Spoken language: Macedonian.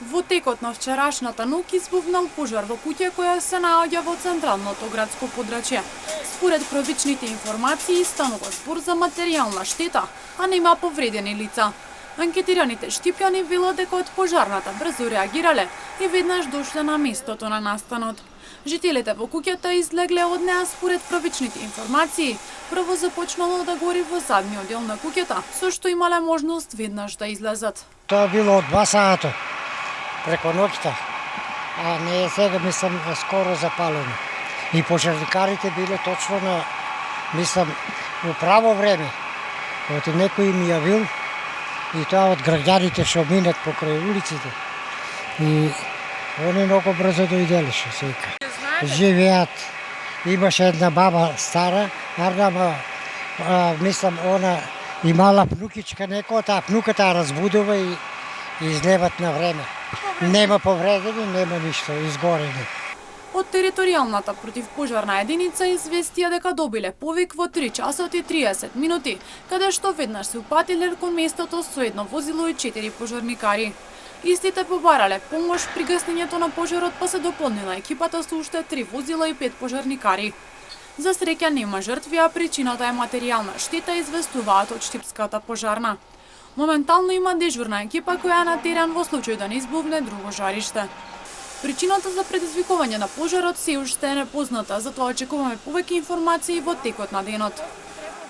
Во текот на вчерашната ноќ избувнал пожар во куќа која се наоѓа во централното градско подрачје. Според првичните информации станува збор за материјална штета, а нема повредени лица. Анкетираните штипјани велат дека од пожарната брзо реагирале и веднаш дошле на местото на настанот. Жителите во куќата излегле од неа според првичните информации. Прво започнало да гори во задниот дел на куќата, со што имале можност веднаш да излезат. Тоа било од 2 сата преку ноќта, а не е сега, мислам, скоро запалено. И пожарникарите биле точно на, мислам, во право време. Оти некој ми јавил, и тоа од граѓаните што минат покрај улиците. И они многу брзо дојделе, што се вика. Живеат. Имаше една баба стара, ама мислам, она имала пнукичка некоја, таа пнуката ја разбудува и излеват на време. Нема повредени, нема ништо, изгорени. Од територијалната противпожарна единица известија дека добиле повик во 3 часот и 30 минути, каде што веднаш се упатиле кон местото со едно возило и 4 пожарникари. Истите побарале помош при гаснењето на пожарот, па се дополнила екипата со уште 3 возила и 5 пожарникари. За среќа нема жртви, а причината е материјална штета, известуваат од Штипската пожарна. Моментално има дежурна екипа која е на терен во случај да не избувне друго жариште. Причината за предизвикување на пожарот се уште е непозната, затоа очекуваме повеќе информации во текот на денот.